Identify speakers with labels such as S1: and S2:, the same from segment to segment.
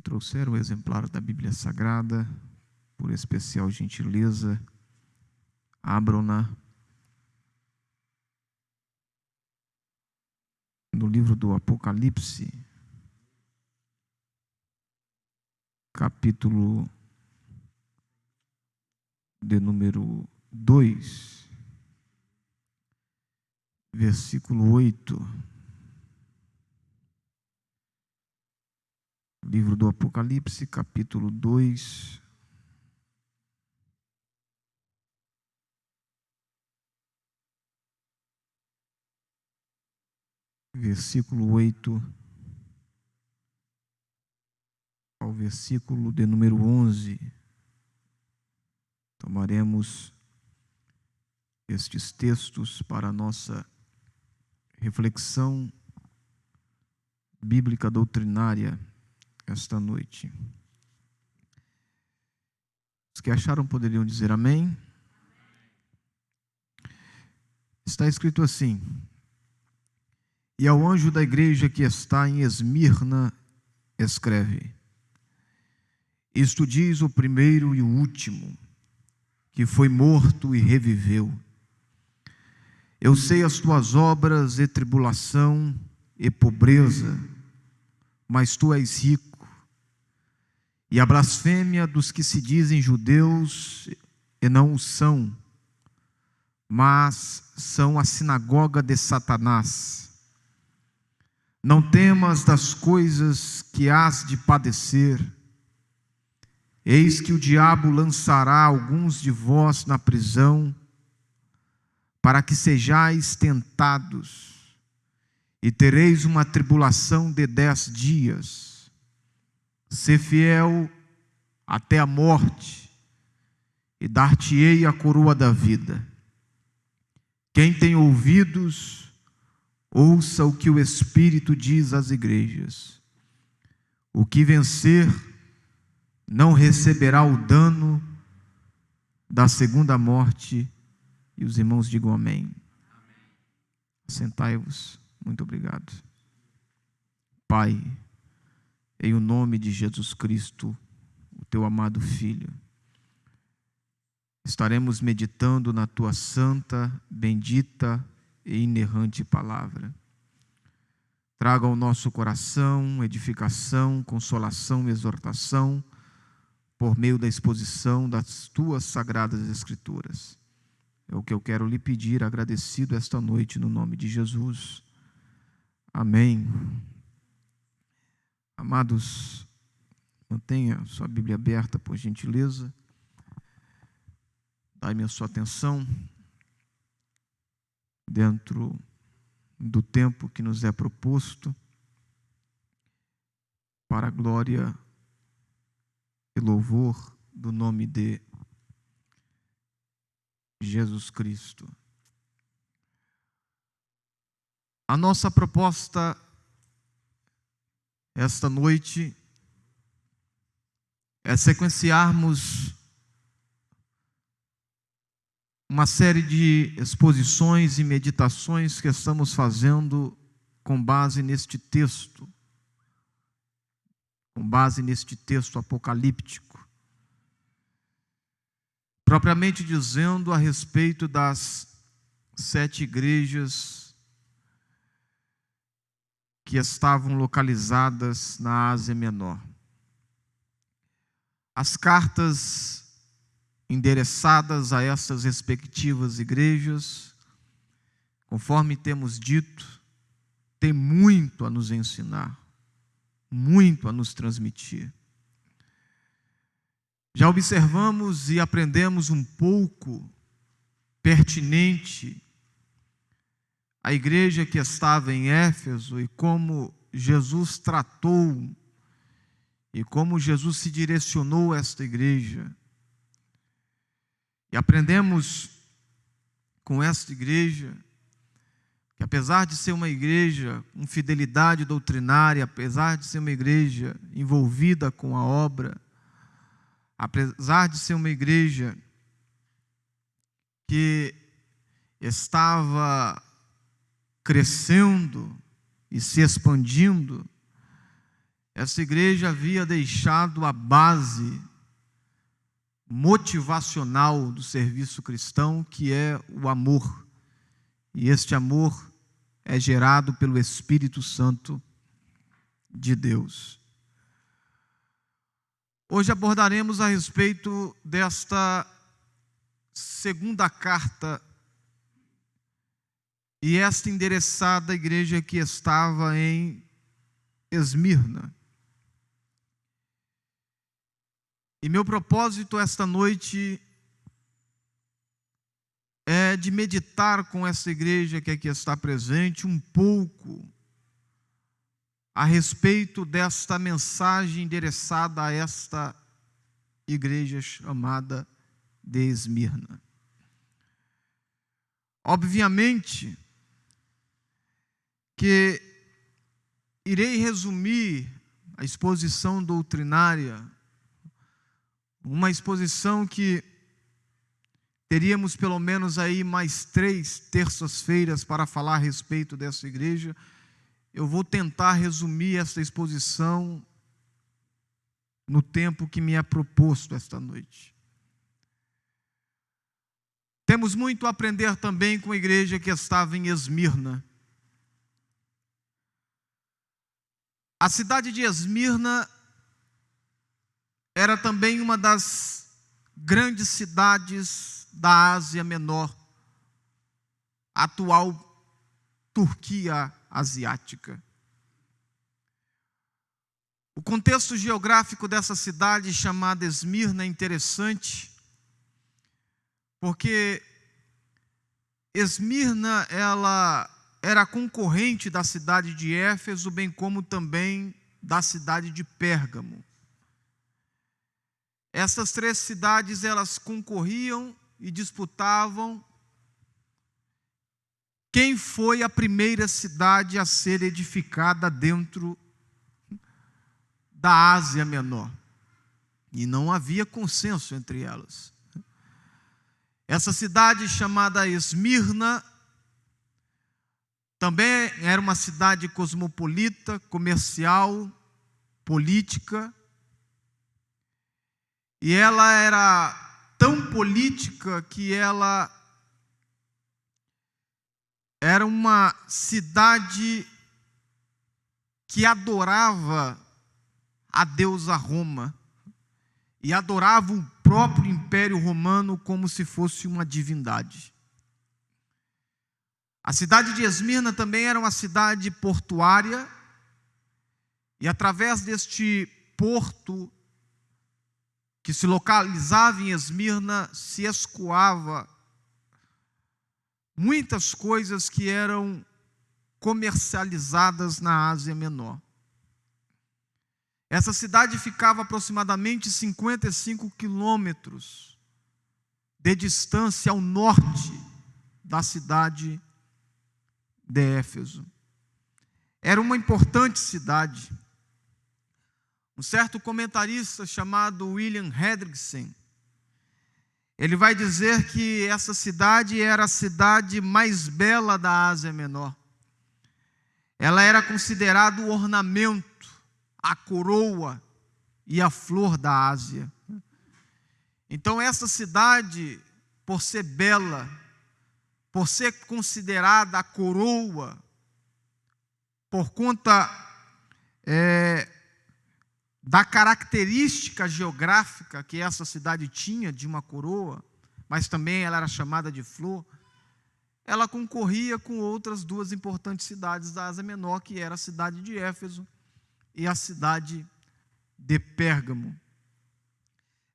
S1: Trouxeram o exemplar da Bíblia Sagrada, por especial gentileza, abram-na no livro do Apocalipse, capítulo de número 2, versículo 8. Livro do Apocalipse, capítulo 2, versículo 8 ao versículo de número 11. Tomaremos estes textos para a nossa reflexão bíblica doutrinária esta noite. Os que acharam poderiam dizer amém. Está escrito assim: e ao anjo da igreja que está em Esmirna escreve: isto diz o primeiro e o último, que foi morto e reviveu. Eu sei as tuas obras e tribulação e pobreza, mas tu és rico. E a blasfêmia dos que se dizem judeus e não o são, mas são a sinagoga de Satanás. Não temas das coisas que hás de padecer. Eis que o diabo lançará alguns de vós na prisão, para que sejais tentados, e tereis uma tribulação de 10 dias. Sê fiel até a morte, e dar-te-ei a coroa da vida. Quem tem ouvidos, ouça o que o Espírito diz às igrejas. O que vencer não receberá o dano da segunda morte. E os irmãos digam amém. Sentai-vos. Muito obrigado. Pai, em o nome de Jesus Cristo, o teu amado Filho, estaremos meditando na tua santa, bendita e inerrante palavra. Traga ao nosso coração edificação, consolação e exortação por meio da exposição das tuas sagradas Escrituras. É o que eu quero lhe pedir, agradecido esta noite, no nome de Jesus. Amém. Amados, mantenha sua Bíblia aberta, por gentileza. Dai-me a sua atenção dentro do tempo que nos é proposto, para a glória e louvor do nome de Jesus Cristo. A nossa proposta esta noite é sequenciarmos uma série de exposições e meditações que estamos fazendo com base neste texto, apocalíptico, propriamente dizendo a respeito das 7 igrejas que estavam localizadas na Ásia Menor. As cartas endereçadas a essas respectivas igrejas, conforme temos dito, têm muito a nos ensinar, muito a nos transmitir. Já observamos e aprendemos um pouco pertinente a igreja que estava em Éfeso e como Jesus tratou e como Jesus se direcionou a esta igreja. E aprendemos com esta igreja que, apesar de ser uma igreja com fidelidade doutrinária, apesar de ser uma igreja envolvida com a obra, apesar de ser uma igreja que estava crescendo e se expandindo, essa igreja havia deixado a base motivacional do serviço cristão, que é o amor. E este amor é gerado pelo Espírito Santo de Deus. Hoje abordaremos a respeito desta segunda carta, e esta endereçada à igreja que estava em Esmirna. E meu propósito esta noite é de meditar com essa igreja que aqui está presente um pouco a respeito desta mensagem endereçada a esta igreja chamada de Esmirna. Obviamente que irei resumir a exposição doutrinária, uma exposição que teríamos pelo menos aí mais 3 terças-feiras para falar a respeito dessa igreja. Eu vou tentar resumir essa exposição no tempo que me é proposto esta noite. Temos muito a aprender também com a igreja que estava em Esmirna. A cidade de Esmirna era também uma das grandes cidades da Ásia Menor, atual Turquia asiática. O contexto geográfico dessa cidade chamada Esmirna é interessante, porque Esmirna ela era concorrente da cidade de Éfeso, bem como também da cidade de Pérgamo. Essas 3 cidades, elas concorriam e disputavam quem foi a primeira cidade a ser edificada dentro da Ásia Menor. E não havia consenso entre elas. Essa cidade chamada Esmirna também era uma cidade cosmopolita, comercial, política. E ela era tão política que ela era uma cidade que adorava a deusa Roma e adorava o próprio Império Romano como se fosse uma divindade. A cidade de Esmirna também era uma cidade portuária, e através deste porto que se localizava em Esmirna, se escoava muitas coisas que eram comercializadas na Ásia Menor. Essa cidade ficava aproximadamente 55 quilômetros de distância ao norte da cidade de Éfeso. Era uma importante cidade. Um certo comentarista chamado William Hendrickson, ele vai dizer que essa cidade era a cidade mais bela da Ásia Menor. Ela era considerada o ornamento, a coroa e a flor da Ásia. Então essa cidade, por ser bela, por ser considerada a coroa, por conta da característica geográfica que essa cidade tinha de uma coroa, mas também ela era chamada de flor, ela concorria com outras 2 importantes cidades da Ásia Menor, que era a cidade de Éfeso e a cidade de Pérgamo.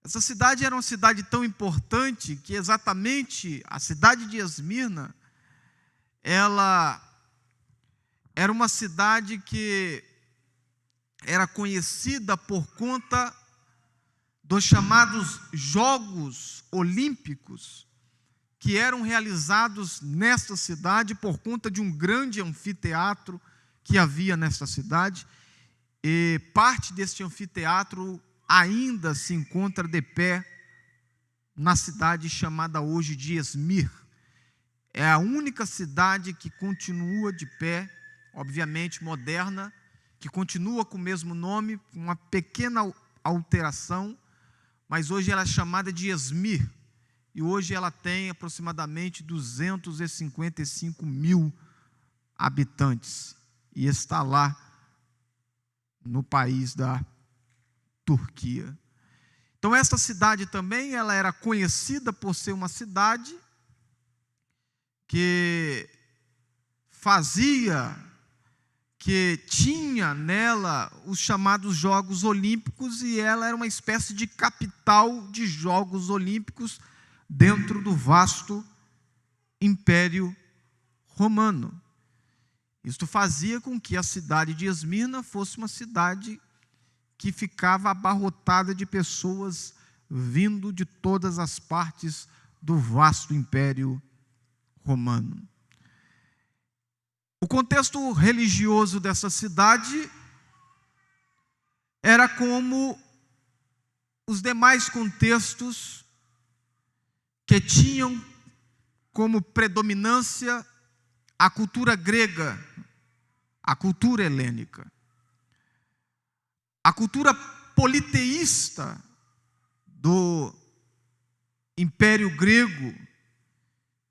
S1: Essa cidade era uma cidade tão importante que exatamente a cidade de Esmirna, ela era uma cidade que era conhecida por conta dos chamados Jogos Olímpicos, que eram realizados nesta cidade por conta de um grande anfiteatro que havia nesta cidade, e parte deste anfiteatro ainda se encontra de pé na cidade chamada hoje de Esmir. É a única cidade que continua de pé, obviamente moderna, que continua com o mesmo nome, uma pequena alteração, mas hoje ela é chamada de Esmir, e hoje ela tem aproximadamente 255 mil habitantes, e está lá no país da Turquia. Então esta cidade também, ela era conhecida por ser uma cidade que tinha nela os chamados Jogos Olímpicos, e ela era uma espécie de capital de Jogos Olímpicos dentro do vasto Império Romano. Isto fazia com que a cidade de Esmirna fosse uma cidade que ficava abarrotada de pessoas vindo de todas as partes do vasto Império Romano. O contexto religioso dessa cidade era como os demais contextos que tinham como predominância a cultura grega, a cultura helênica. A cultura politeísta do Império Grego,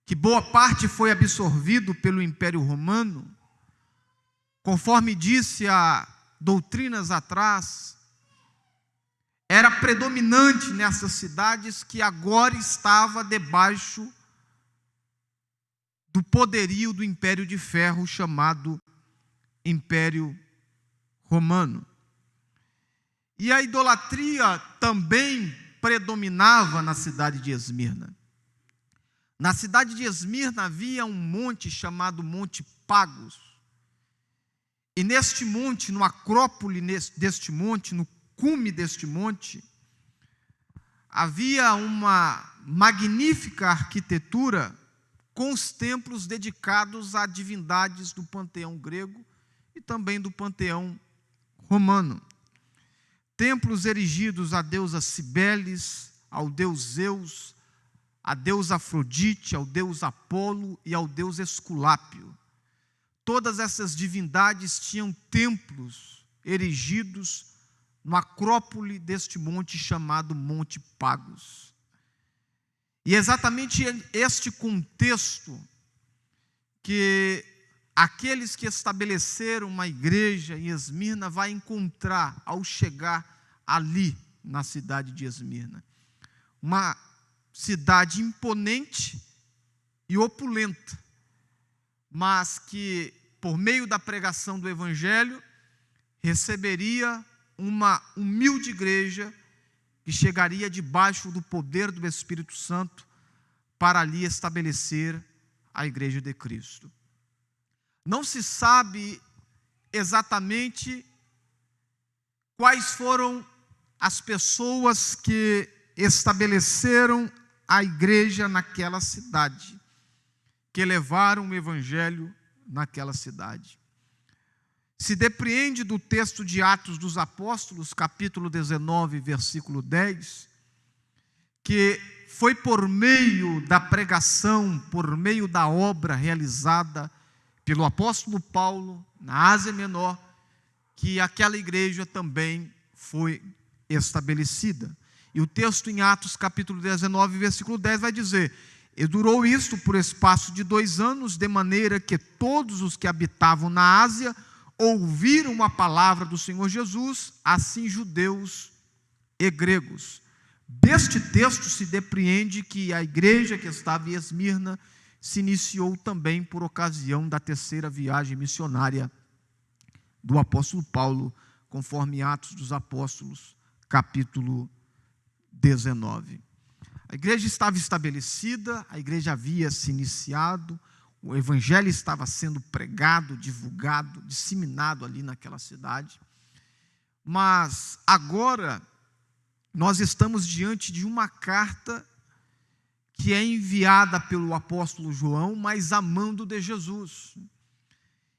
S1: que boa parte foi absorvido pelo Império Romano, conforme disse há doutrinas atrás, era predominante nessas cidades que agora estava debaixo do poderio do Império de Ferro, chamado Império Romano. E a idolatria também predominava na cidade de Esmirna. Na cidade de Esmirna havia um monte chamado Monte Pagos. E neste monte, no acrópole deste monte, no cume deste monte, havia uma magnífica arquitetura com os templos dedicados a divindades do panteão grego e também do panteão romano. Templos erigidos à deusa Cibeles, ao deus Zeus, à deusa Afrodite, ao deus Apolo e ao deus Esculápio. Todas essas divindades tinham templos erigidos no acrópole deste monte chamado Monte Pagos. E é exatamente este contexto que aqueles que estabeleceram uma igreja em Esmirna vai encontrar ao chegar ali na cidade de Esmirna. Uma cidade imponente e opulenta, mas que, por meio da pregação do Evangelho, receberia uma humilde igreja que chegaria debaixo do poder do Espírito Santo para ali estabelecer a igreja de Cristo. Não se sabe exatamente quais foram as pessoas que estabeleceram a igreja naquela cidade, que levaram o evangelho naquela cidade. Se depreende do texto de Atos dos Apóstolos, capítulo 19, versículo 10, que foi por meio da pregação, por meio da obra realizada pelo apóstolo Paulo na Ásia Menor, que aquela igreja também foi estabelecida. E o texto em Atos capítulo 19, versículo 10 vai dizer: e durou isto por espaço de 2 anos, de maneira que todos os que habitavam na Ásia ouviram a palavra do Senhor Jesus, assim judeus e gregos. Deste texto se depreende que a igreja que estava em Esmirna se iniciou também por ocasião da 3ª viagem missionária do apóstolo Paulo, conforme Atos dos Apóstolos, capítulo 19. A igreja estava estabelecida, a igreja havia se iniciado, o evangelho estava sendo pregado, divulgado, disseminado ali naquela cidade. Mas agora nós estamos diante de uma carta que é enviada pelo apóstolo João, mas a mando de Jesus.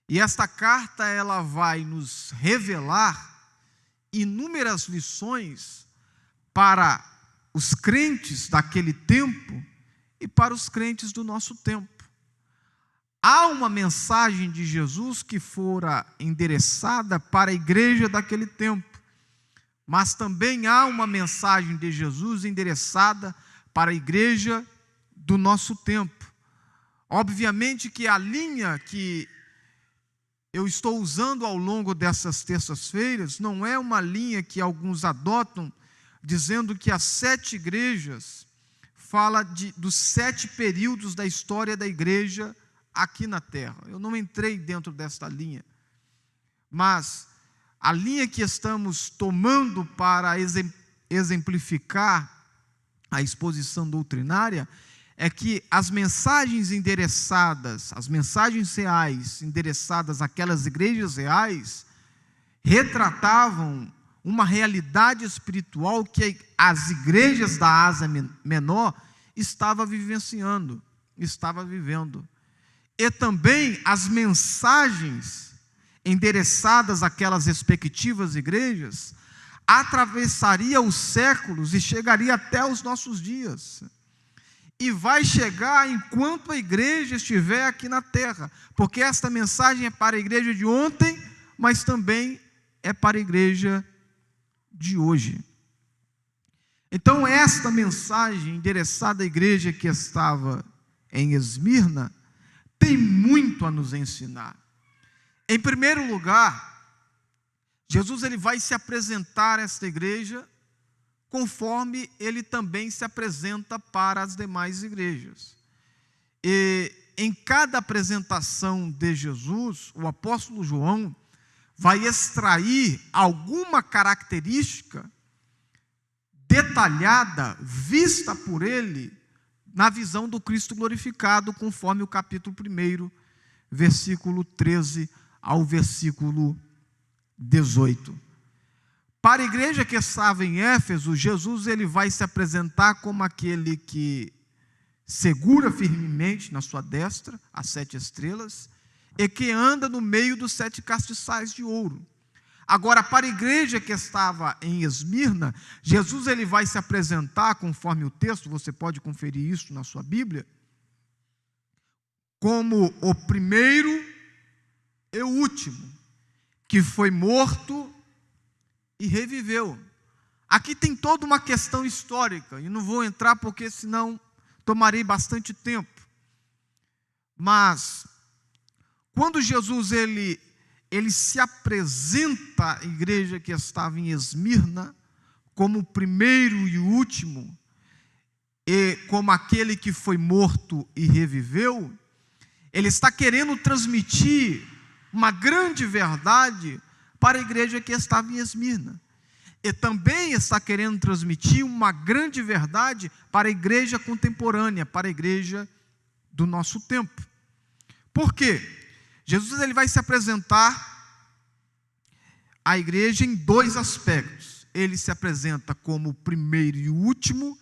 S1: E esta carta, ela vai nos revelar inúmeras lições para os crentes daquele tempo e para os crentes do nosso tempo. há uma mensagem de Jesus que fora endereçada para a igreja daquele tempo, mas também há uma mensagem de Jesus endereçada para a igreja do nosso tempo. Obviamente que a linha que eu estou usando ao longo dessas terças-feiras não é uma linha que alguns adotam, dizendo que as 7 igrejas fala dos 7 períodos da história da igreja aqui na terra. Eu não entrei dentro desta linha, mas a linha que estamos tomando para exemplificar a exposição doutrinária é que as mensagens endereçadas, as mensagens reais endereçadas àquelas igrejas reais, retratavam uma realidade espiritual que as igrejas da Ásia Menor estavam vivenciando, estavam vivendo. E também as mensagens endereçadas àquelas respectivas igrejas atravessaria os séculos e chegaria até os nossos dias. E vai chegar enquanto a igreja estiver aqui na terra, porque esta mensagem é para a igreja de ontem, mas também é para a igreja de hoje. Então, esta mensagem endereçada à igreja que estava em Esmirna tem muito a nos ensinar. Em primeiro lugar, Jesus ele vai se apresentar a esta igreja conforme ele também se apresenta para as demais igrejas. E em cada apresentação de Jesus, o apóstolo João vai extrair alguma característica detalhada, vista por ele, na visão do Cristo glorificado, conforme o capítulo 1, versículo 13 ao versículo 18. Para a igreja que estava em Éfeso, Jesus ele vai se apresentar como aquele que segura firmemente na sua destra as 7 estrelas e que anda no meio dos 7 castiçais de ouro. Agora, para a igreja que estava em Esmirna, Jesus ele vai se apresentar, conforme o texto, você pode conferir isso na sua Bíblia, como o primeiro e o último, que foi morto e reviveu. Aqui tem toda uma questão histórica, e não vou entrar porque senão tomarei bastante tempo. Mas, quando Jesus ele se apresenta à igreja que estava em Esmirna, como o primeiro e o último, e como aquele que foi morto e reviveu, ele está querendo transmitir uma grande verdade para a igreja que estava em Esmirna. E também está querendo transmitir uma grande verdade para a igreja contemporânea, para a igreja do nosso tempo. Por quê? Jesus ele vai se apresentar à igreja em 2 aspectos. Ele se apresenta como o primeiro e o último,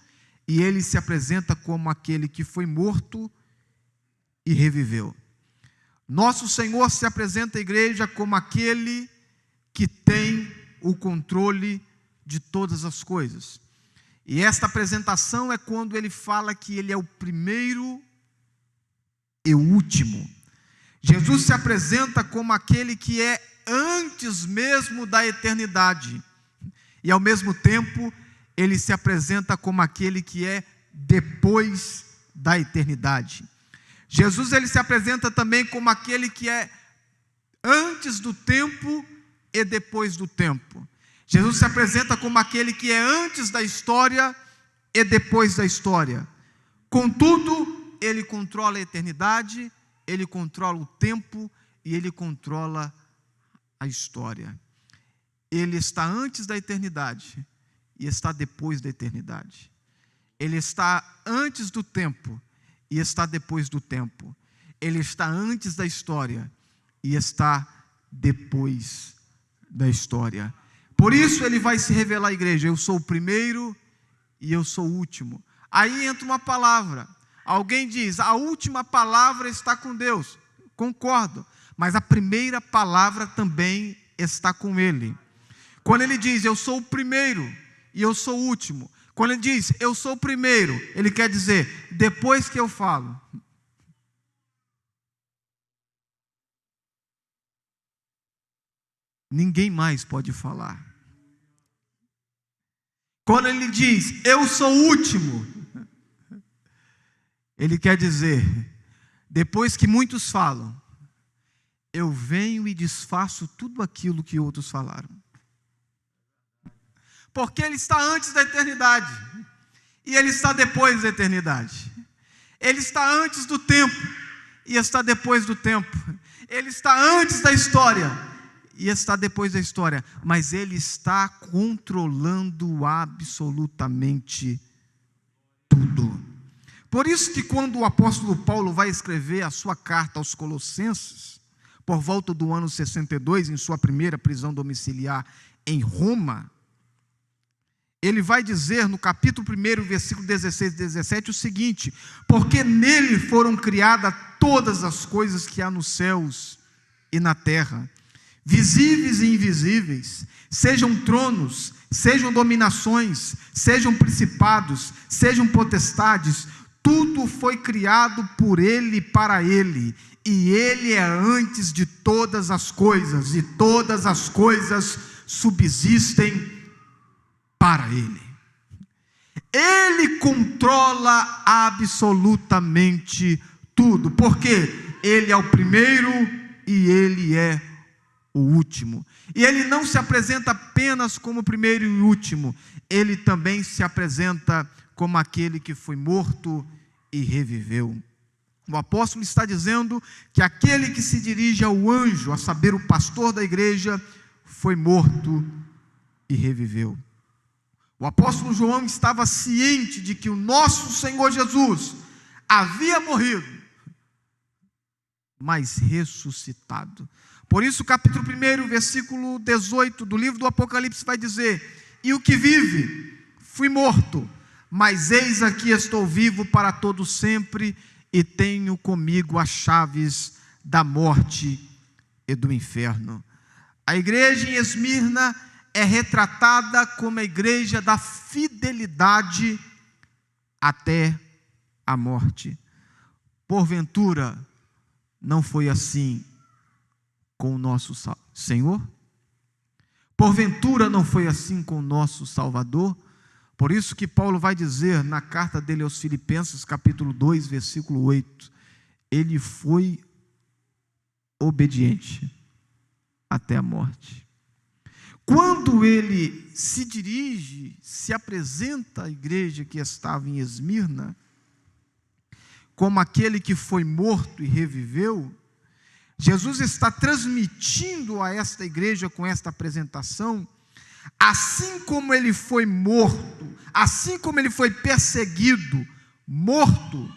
S1: e ele se apresenta como aquele que foi morto e reviveu. Nosso Senhor se apresenta à igreja como aquele que tem o controle de todas as coisas. E esta apresentação é quando ele fala que ele é o primeiro e o último. Jesus se apresenta como aquele que é antes mesmo da eternidade. E ao mesmo tempo, ele se apresenta como aquele que é depois da eternidade. Jesus ele se apresenta também como aquele que é antes do tempo e depois do tempo. Jesus se apresenta como aquele que é antes da história e depois da história. Contudo, ele controla a eternidade, ele controla o tempo e ele controla a história. Ele está antes da eternidade e está depois da eternidade. Ele está antes do tempo e está depois do tempo. Ele está antes da história e está depois da história. Por isso ele vai se revelar à igreja: eu sou o primeiro e eu sou o último. Aí entra uma palavra. Alguém diz: a última palavra está com Deus. Concordo, mas a primeira palavra também está com Ele. Quando ele diz: eu sou o primeiro e eu sou o último, quando ele diz: eu sou o primeiro, ele quer dizer, depois que eu falo, ninguém mais pode falar. Quando ele diz, eu sou o último, ele quer dizer, depois que muitos falam, eu venho e desfaço tudo aquilo que outros falaram. Porque ele está antes da eternidade, e ele está depois da eternidade. Ele está antes do tempo, e está depois do tempo. Ele está antes da história, e está depois da história. Mas ele está controlando absolutamente tudo. Por isso que quando o apóstolo Paulo vai escrever a sua carta aos Colossenses, por volta do ano 62, em sua primeira prisão domiciliar em Roma, ele vai dizer no capítulo 1, versículo 16 e 17 o seguinte: porque nele foram criadas todas as coisas que há nos céus e na terra, visíveis e invisíveis, sejam tronos, sejam dominações, sejam principados, sejam potestades, tudo foi criado por ele e para ele, e ele é antes de todas as coisas, e todas as coisas subsistem para ele. Ele controla absolutamente tudo, porque ele é o primeiro e ele é o último. E ele não se apresenta apenas como o primeiro e o último, ele também se apresenta como aquele que foi morto e reviveu. O apóstolo está dizendo que aquele que se dirige ao anjo, a saber, o pastor da igreja, foi morto e reviveu. O apóstolo João estava ciente de que o nosso Senhor Jesus havia morrido, mas ressuscitado. Por isso, capítulo 1, versículo 18 do livro do Apocalipse vai dizer: e o que vive, fui morto, mas eis aqui estou vivo para todo sempre, e tenho comigo as chaves da morte e do inferno. A igreja em Esmirna é retratada como a igreja da fidelidade até a morte. Porventura, não foi assim com o nosso Senhor? Porventura, não foi assim com o nosso Salvador? Por isso que Paulo vai dizer na carta dele aos Filipenses, capítulo 2, versículo 8, ele foi obediente até a morte. Quando ele se dirige, se apresenta à igreja que estava em Esmirna, como aquele que foi morto e reviveu, Jesus está transmitindo a esta igreja com esta apresentação, assim como ele foi morto, assim como ele foi perseguido, morto,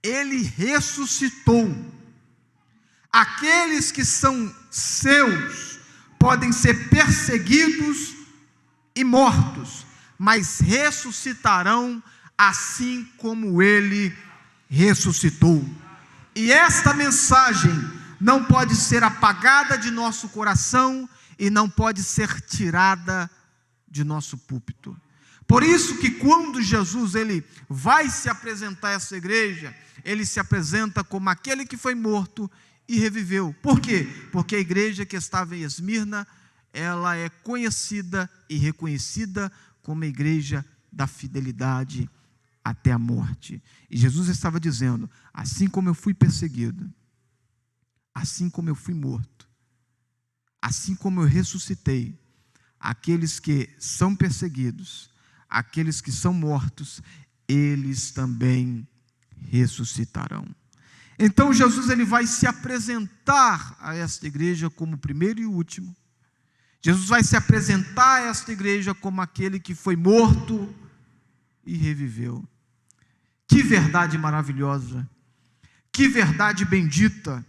S1: ele ressuscitou. Aqueles que são seus podem ser perseguidos e mortos, mas ressuscitarão assim como ele ressuscitou. E esta mensagem não pode ser apagada de nosso coração e não pode ser tirada de nosso púlpito. Por isso que quando Jesus ele vai se apresentar a essa igreja, ele se apresenta como aquele que foi morto e reviveu. Por quê? Porque a igreja que estava em Esmirna, ela é conhecida e reconhecida como a igreja da fidelidade até a morte. E Jesus estava dizendo: assim como eu fui perseguido, assim como eu fui morto, assim como eu ressuscitei, aqueles que são perseguidos, aqueles que são mortos, eles também ressuscitarão. Então Jesus ele vai se apresentar a esta igreja como o primeiro e o último. Jesus vai se apresentar a esta igreja como aquele que foi morto e reviveu. Que verdade maravilhosa, que verdade bendita,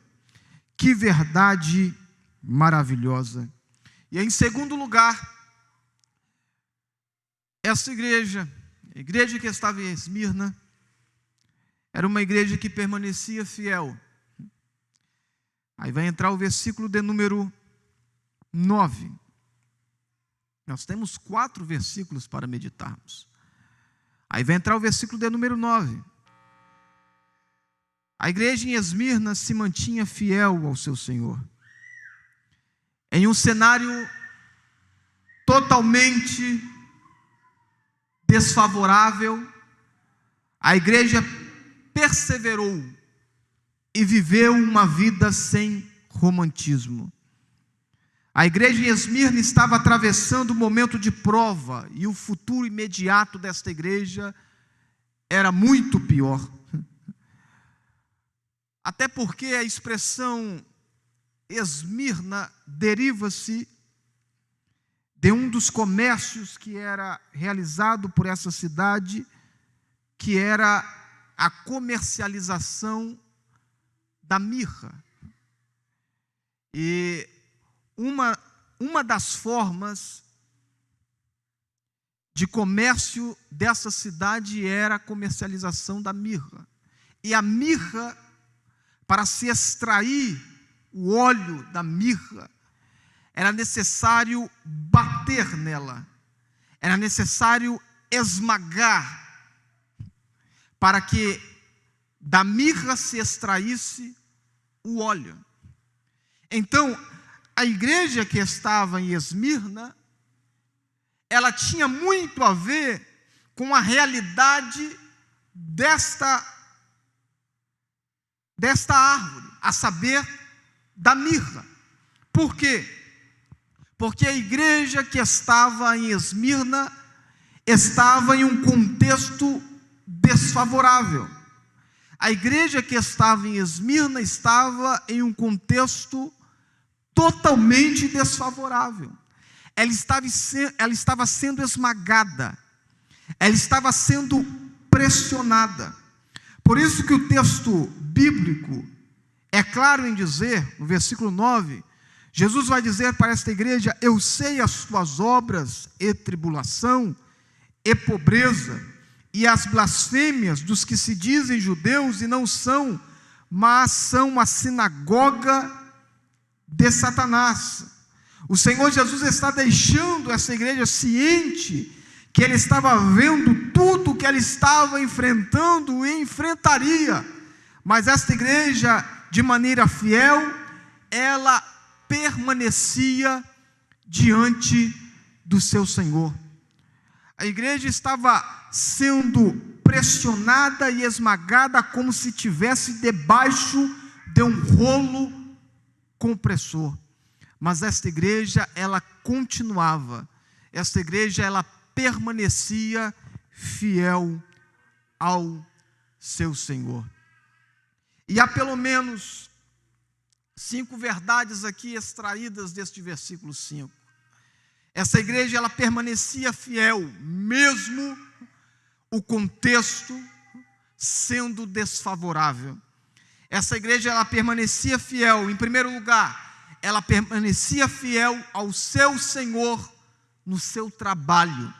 S1: que verdade maravilhosa. E em segundo lugar, essa igreja, a igreja que estava em Esmirna, era uma igreja que permanecia fiel. Aí vai entrar o versículo de número 9. Nós temos 4 versículos para meditarmos. Aí vai entrar o versículo de número 9. A igreja em Esmirna se mantinha fiel ao seu Senhor. em um cenário totalmente desfavorável, a igreja perseverou e viveu uma vida sem romantismo. A igreja em Esmirna estava atravessando um momento de prova, e o futuro imediato desta igreja era muito pior. Até porque a expressão Esmirna deriva-se de um dos comércios que era realizado por essa cidade, que era a comercialização da mirra. E uma das formas de comércio dessa cidade era a comercialização da mirra. E a mirra, para se extrair o óleo da mirra, era necessário bater nela, era necessário esmagar, para que da mirra se extraísse o óleo. Então, a igreja que estava em Esmirna, ela tinha muito a ver com a realidade desta árvore, a saber, da mirra. Por quê? Porque a igreja que estava em Esmirna estava em um contexto desfavorável. A igreja que estava em Esmirna estava em um contexto totalmente desfavorável. Ela estava sendo esmagada, ela estava sendo pressionada. Por isso que o texto bíblico é claro em dizer, no versículo 9, Jesus vai dizer para esta igreja: eu sei as tuas obras e tribulação e pobreza, e as blasfêmias dos que se dizem judeus e não são, mas são a sinagoga de Satanás. O Senhor Jesus está deixando essa igreja ciente que ele estava vendo tudo que ela estava enfrentando e enfrentaria, mas esta igreja, de maneira fiel, ela permanecia diante do seu Senhor. A igreja estava sendo pressionada e esmagada como se estivesse debaixo de um rolo compressor. Mas esta igreja, ela continuava, esta igreja, ela permanecia fiel ao seu Senhor. E há pelo menos 5 verdades aqui extraídas deste versículo 5. Essa igreja, ela permanecia fiel, mesmo o contexto sendo desfavorável. Essa igreja, ela permanecia fiel, em primeiro lugar, ela permanecia fiel ao seu Senhor no seu trabalho.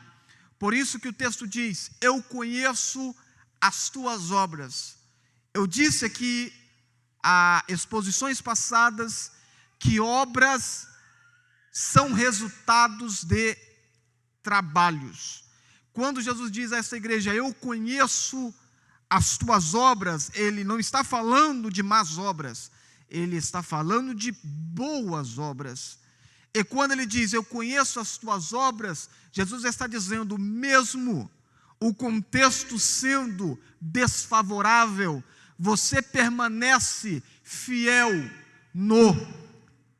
S1: Por isso que o texto diz: eu conheço as tuas obras. Eu disse aqui, a exposições passadas, que obras são resultados de trabalhos. Quando Jesus diz a essa igreja: eu conheço as tuas obras, ele não está falando de más obras, ele está falando de boas obras. E quando ele diz: eu conheço as tuas obras, Jesus está dizendo, mesmo o contexto sendo desfavorável, você permanece fiel no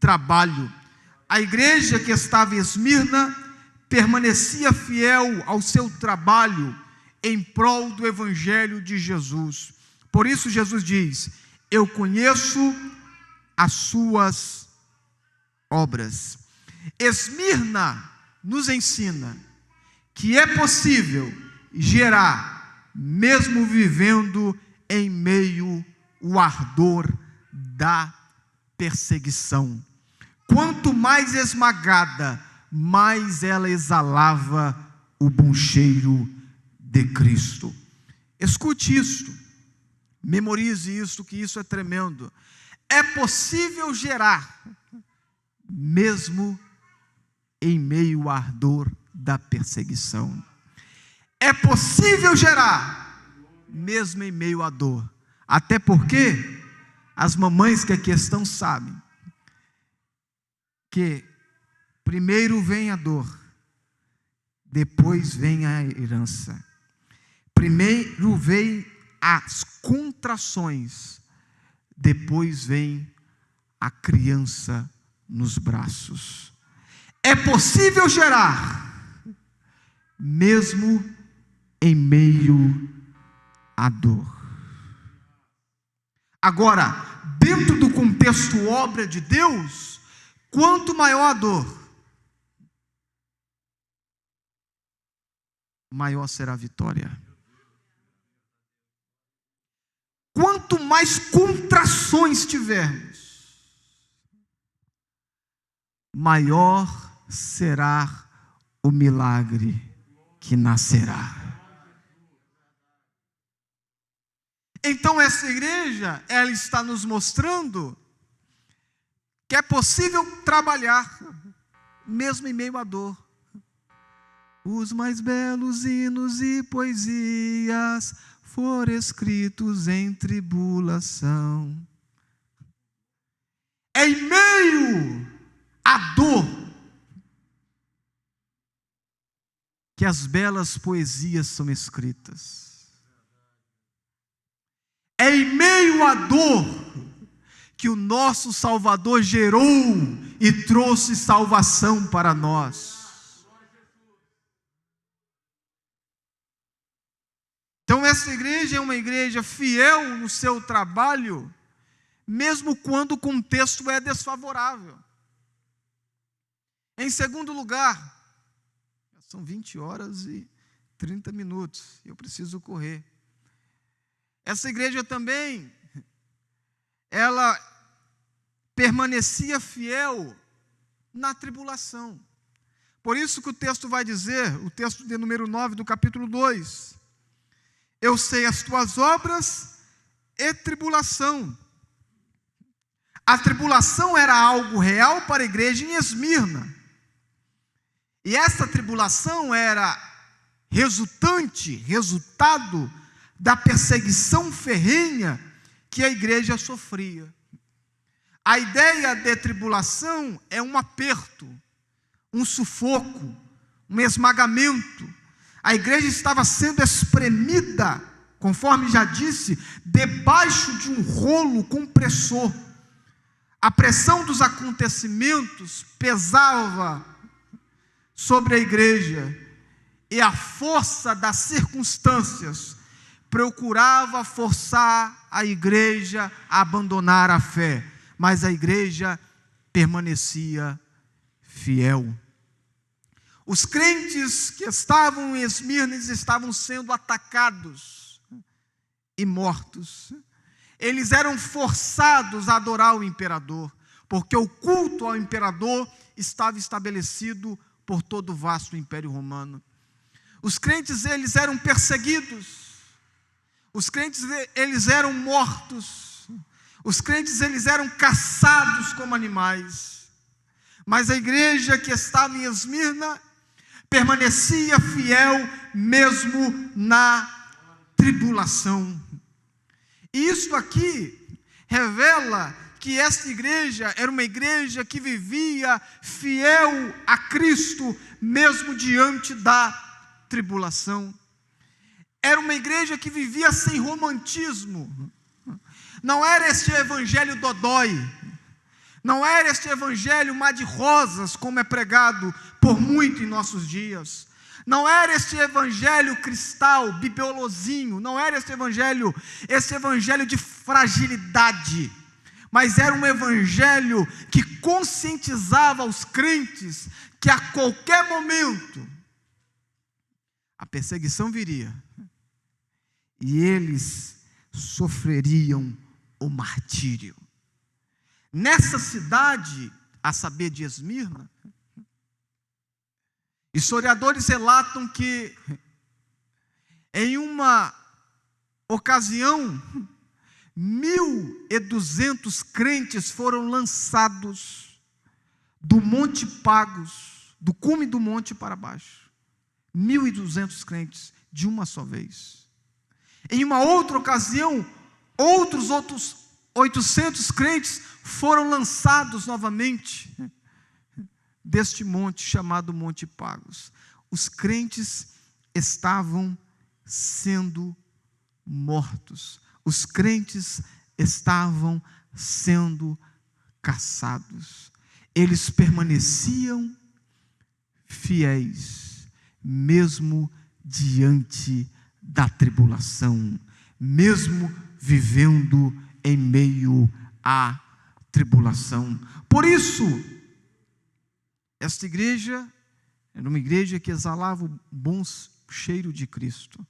S1: trabalho. A igreja que estava em Esmirna permanecia fiel ao seu trabalho em prol do evangelho de Jesus. Por isso Jesus diz: eu conheço as suas obras. Esmirna nos ensina que é possível gerar, mesmo vivendo em meio ao ardor da perseguição. Quanto mais esmagada, mais ela exalava o bom cheiro de Cristo. Escute isto, memorize isto, que isso é tremendo. É possível gerar, mesmo em meio ao ardor da perseguição. É possível gerar, mesmo em meio à dor. Até porque as mamães que aqui estão sabem que primeiro vem a dor, depois vem a herança. Primeiro vem as contrações, depois vem a criança nos braços. É possível gerar, mesmo em meio à dor. Agora, dentro do contexto obra de Deus, quanto maior a dor, maior será a vitória. Quanto mais contrações tivermos, maior será o milagre que nascerá. Então essa igreja, ela está nos mostrando que é possível trabalhar, mesmo em meio à dor. Os mais belos hinos e poesias foram escritos em tribulação. É em meio à dor que as belas poesias são escritas. É em meio à dor que o nosso Salvador gerou e trouxe salvação para nós. Então essa igreja é uma igreja fiel no seu trabalho, mesmo quando o contexto é desfavorável. Em segundo lugar, são 20 horas e 30 minutos, eu preciso correr. Essa igreja também, ela permanecia fiel na tribulação. Por isso que o texto vai dizer, o texto de número 9 do capítulo 2, eu sei as tuas obras e tribulação. A tribulação era algo real para a igreja em Esmirna. E essa tribulação era resultado da perseguição ferrenha que a igreja sofria. A ideia de tribulação é um aperto, um sufoco, um esmagamento. A igreja estava sendo espremida, conforme já disse, debaixo de um rolo compressor. A pressão dos acontecimentos pesava sobre a igreja, e a força das circunstâncias procurava forçar a igreja a abandonar a fé, mas a igreja permanecia fiel. Os crentes que estavam em Esmirna estavam sendo atacados e mortos. Eles eram forçados a adorar o imperador, porque o culto ao imperador estava estabelecido por todo o vasto Império Romano. Os crentes, eles eram perseguidos. Os crentes, eles eram mortos. Os crentes, eles eram caçados como animais. Mas a igreja que estava em Esmirna permanecia fiel mesmo na tribulação. E isso aqui revela que esta igreja era uma igreja que vivia fiel a Cristo mesmo diante da tribulação. Era uma igreja que vivia sem romantismo. Não era este evangelho dodói. Não era este evangelho mar de rosas, como é pregado por muito em nossos dias. Não era este evangelho cristal, bibelôzinho. Não era este evangelho de fragilidade. Mas era um evangelho que conscientizava os crentes que a qualquer momento a perseguição viria. E eles sofreriam o martírio. Nessa cidade, a saber de Esmirna, historiadores relatam que em uma ocasião 1.200 crentes foram lançados do Monte Pagos, do cume do monte para baixo. 1.200 crentes de uma só vez. Em uma outra ocasião, outros 800 crentes foram lançados novamente deste monte chamado Monte Pagos, os crentes estavam sendo mortos, os crentes estavam sendo caçados. Eles permaneciam fiéis, mesmo diante da tribulação, mesmo vivendo em meio à tribulação. Por isso, esta igreja era uma igreja que exalava o bom cheiro de Cristo,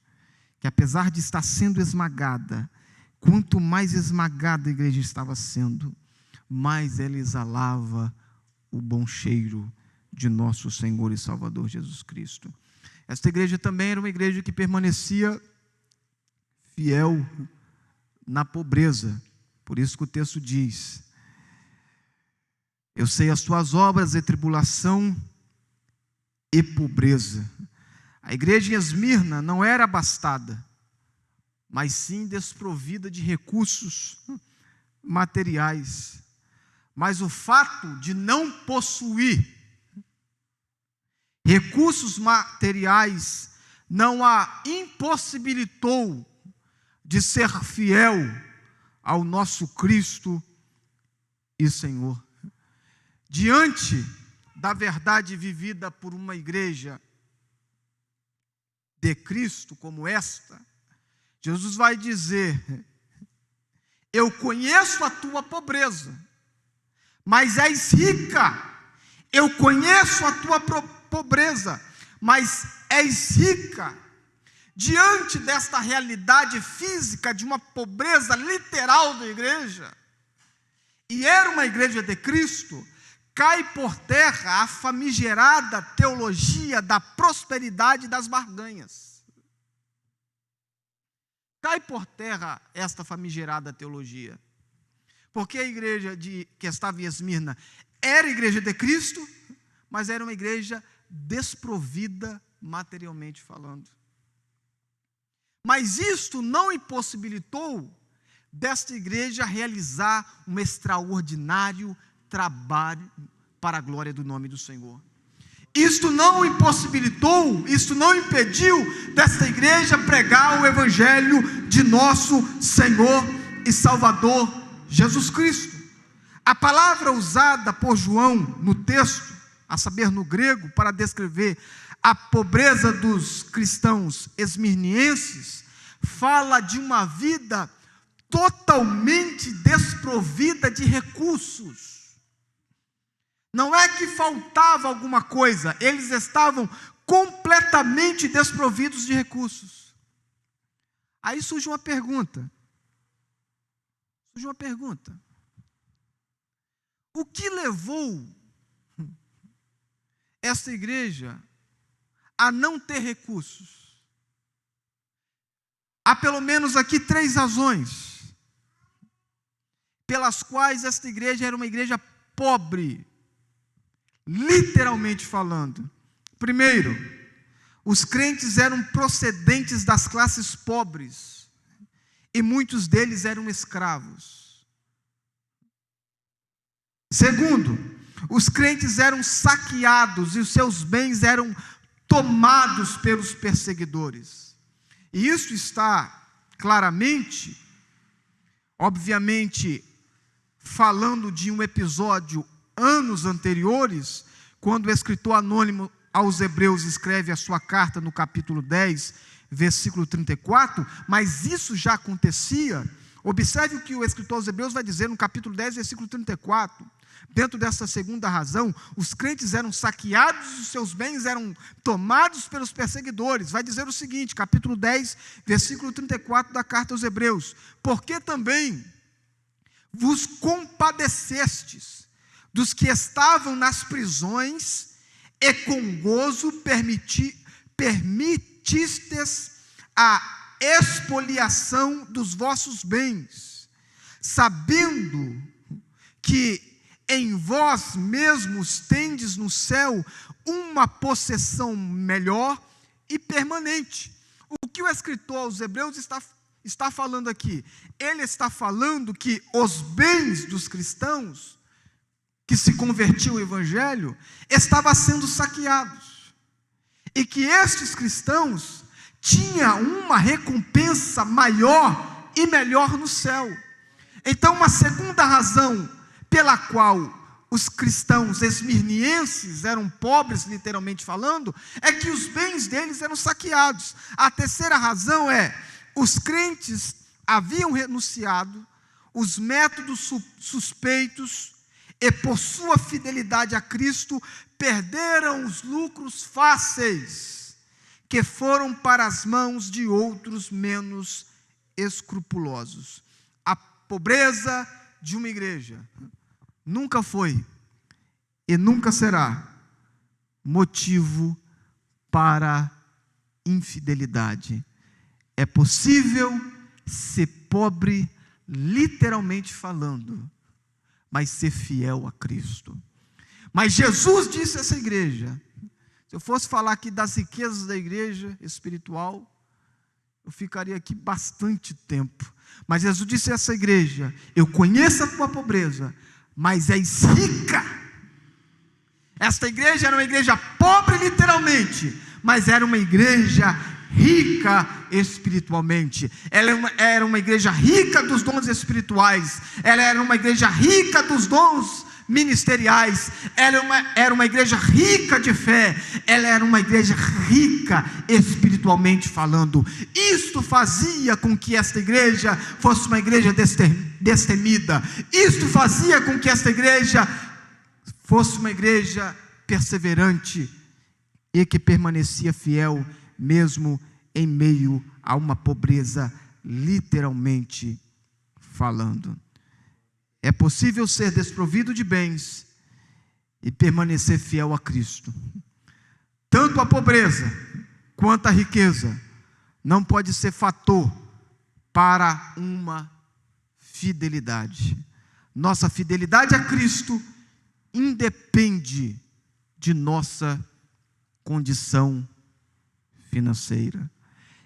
S1: que apesar de estar sendo esmagada, quanto mais esmagada a igreja estava sendo, mais ela exalava o bom cheiro de nosso Senhor e Salvador Jesus Cristo. Esta igreja também era uma igreja que permanecia fiel na pobreza. Por isso que o texto diz: eu sei as tuas obras, e tribulação e pobreza. A igreja em Esmirna não era abastada, mas sim desprovida de recursos materiais. Mas o fato de não possuir recursos materiais não a impossibilitou de ser fiel ao nosso Cristo e Senhor. Diante da verdade vivida por uma igreja de Cristo como esta, Jesus vai dizer: eu conheço a tua pobreza, mas és rica. Eu conheço a tua pobreza, mas és rica. Diante desta realidade física de uma pobreza literal da igreja, e era uma igreja de Cristo, cai por terra a famigerada teologia da prosperidade das barganhas. Cai por terra esta famigerada teologia, porque a igreja que estava em Esmirna era igreja de Cristo, mas era uma igreja desprovida materialmente falando. Mas isto não impossibilitou desta igreja realizar um extraordinário trabalho para a glória do nome do Senhor. Isto não impossibilitou, isto não impediu desta igreja pregar o evangelho de nosso Senhor e Salvador Jesus Cristo. A palavra usada por João no texto, a saber, no grego, para descrever a pobreza dos cristãos esmirnienses, fala de uma vida totalmente desprovida de recursos. Não é que faltava alguma coisa, eles estavam completamente desprovidos de recursos. Aí surge uma pergunta. O que levou esta igreja a não ter recursos? Há pelo menos aqui 3 razões pelas quais esta igreja era uma igreja pobre, literalmente falando. Primeiro, os crentes eram procedentes das classes pobres, e muitos deles eram escravos. Segundo, os crentes eram saqueados e os seus bens eram tomados pelos perseguidores. E isso está claramente, obviamente, falando de um episódio anos anteriores, quando o escritor anônimo aos Hebreus escreve a sua carta no capítulo 10, versículo 34, mas isso já acontecia. Observe o que o escritor aos Hebreus vai dizer no capítulo 10, versículo 34. Dentro dessa segunda razão, os crentes eram saqueados e os seus bens eram tomados pelos perseguidores. Vai dizer o seguinte, capítulo 10, versículo 34 da carta aos Hebreus: porque também vos compadecestes dos que estavam nas prisões, e com gozo permitistes a expoliação dos vossos bens, sabendo que em vós mesmos tendes no céu uma possessão melhor e permanente. O que o escritor aos Hebreus está falando aqui? Ele está falando que os bens dos cristãos que se convertiu ao Evangelho estava sendo saqueados, e que estes cristãos tinham uma recompensa maior e melhor no céu. Então, uma segunda razão pela qual os cristãos esmirnienses eram pobres, literalmente falando, é que os bens deles eram saqueados. A terceira razão é: os crentes haviam renunciado os métodos suspeitos e, por sua fidelidade a Cristo, perderam os lucros fáceis que foram para as mãos de outros menos escrupulosos. A pobreza de uma igreja nunca foi e nunca será motivo para infidelidade. É possível ser pobre, literalmente falando, mas ser fiel a Cristo. Mas Jesus disse a essa igreja, se eu fosse falar aqui das riquezas da igreja espiritual, eu ficaria aqui bastante tempo. Mas Jesus disse a essa igreja: eu conheço a tua pobreza, mas és rica. Esta igreja era uma igreja pobre literalmente, mas era uma igreja rica espiritualmente. Ela era uma igreja rica dos dons espirituais, ela era uma igreja rica dos dons ministeriais, era uma igreja rica de fé, ela era uma igreja rica espiritualmente falando. Isto fazia com que esta igreja fosse uma igreja destemida, isto fazia com que esta igreja fosse uma igreja perseverante e que permanecia fiel mesmo em meio a uma pobreza, literalmente falando. É possível ser desprovido de bens e permanecer fiel a Cristo. Tanto a pobreza quanto a riqueza não pode ser fator para uma fidelidade. Nossa fidelidade a Cristo independe de nossa condição financeira.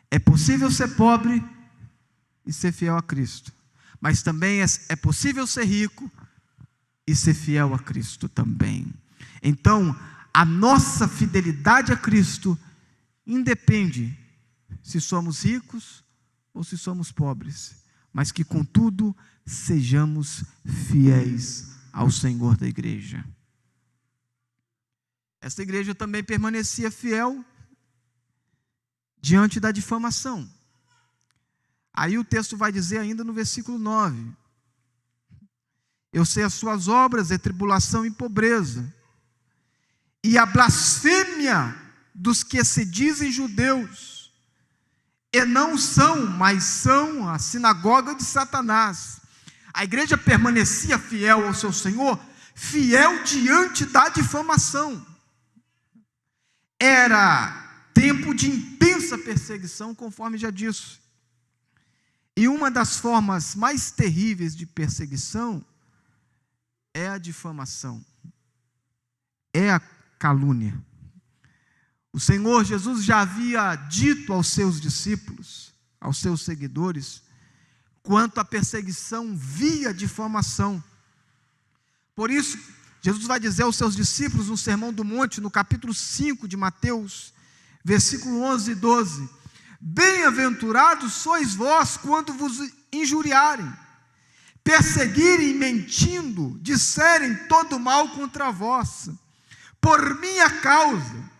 S1: É possível ser pobre e ser fiel a Cristo, mas também é possível ser rico e ser fiel a Cristo também. Então, a nossa fidelidade a Cristo independe se somos ricos ou se somos pobres, mas que contudo sejamos fiéis ao Senhor da igreja. Esta igreja também permanecia fiel diante da difamação. Aí o texto vai dizer ainda no versículo 9: eu sei as suas obras, é tribulação e pobreza, e a blasfêmia dos que se dizem judeus, e não são, mas são a sinagoga de Satanás. A igreja permanecia fiel ao seu Senhor, fiel diante da difamação. Era tempo de intensa perseguição, conforme já disse. E uma das formas mais terríveis de perseguição é a difamação, é a calúnia. O Senhor Jesus já havia dito aos seus discípulos, aos seus seguidores, quanto à perseguição via difamação. Por isso, Jesus vai dizer aos seus discípulos no Sermão do Monte, no capítulo 5 de Mateus, versículo 11 e 12: bem-aventurados sois vós quando vos injuriarem, perseguirem, mentindo, disserem todo mal contra vós, por minha causa.